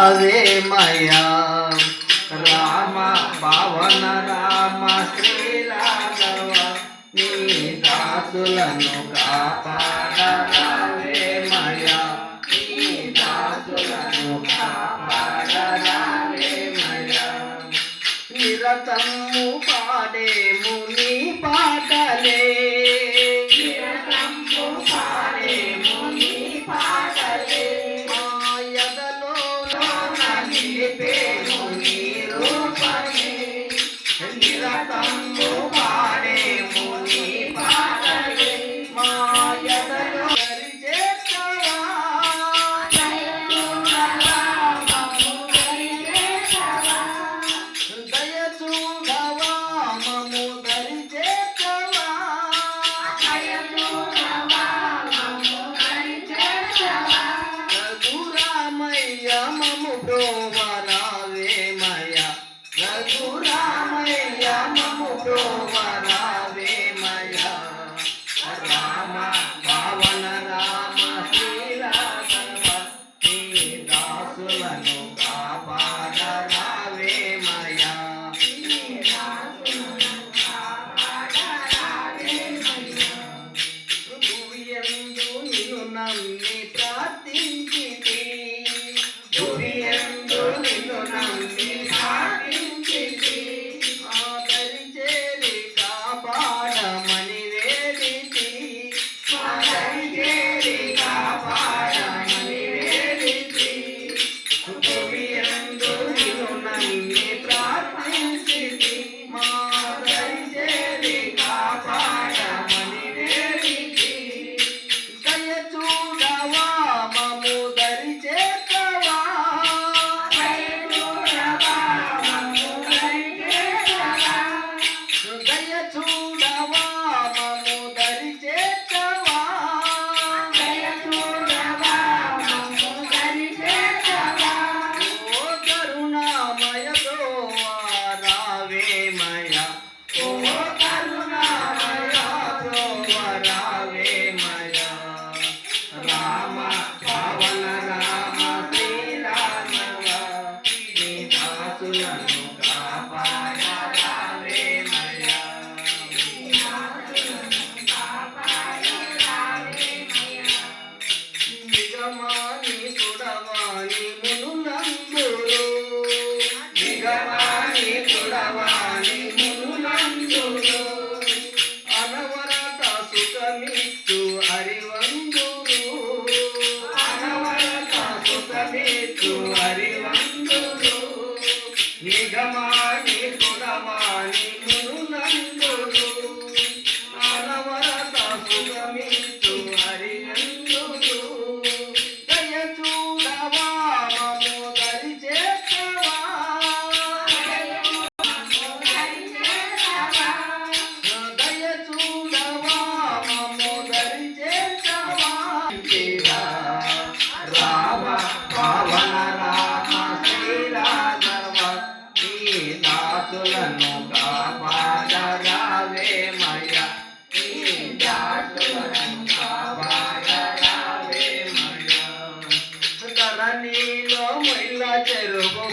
అవేమయా రామ పవన రామ శ్రీరాఘవ నీ దాసులను కాపాడరావేమయా నీ దాసులను కాపాడరావేమయా నిరతము పాడేము నీ పాటలే నమ్మి ప్రార్థించితి నిన్ను నమ్మి ప్రార్థించితి ఆదరి చేరి కాపాడమని వేడితి ఆదరి చేరి కాపాడమని వేడితి నిన్ను నమ్మి ప్రార్థించితి ఆదరి చేరి కాపాడమని వేడితి దయ చూడవా మము దరి చేర్చవా దయ చూడవా మము దరి చేర్చవా దయ చూడవా మము దరి చేర్చవా దయ చూడవా మము దరి చేర్చవా ఓ కరుణామయ ప్రోవా రావేమయ ఓ కరుణామయ ప్రోవా రావేమయ రామ పవన రామ శ్రీరాఘవ నీ దాసులను కాపాడరావేమయ నిగమాని సుడవాని మునులందురు నిగమాని సుడవాని మునులందురు అనవరత సుఖమిచ్చు అరివందురు అనవరత సుఖమిచ్చు అరివందురు నిగమాని సుడవాని మునులందురు అనవరత సుఖమిచ్చు అరివందురు దయ చూడవా మము దరి చేర్చవా దయ చూడవా మము దరి చేర్చవా రామ పవన రామ శ్రీరాఘవ నీ దాసులను కాపాడరావేమయ నీ దాసులను కాపాడరావేమయ ధరణిలో ముళ్ళ చెరువు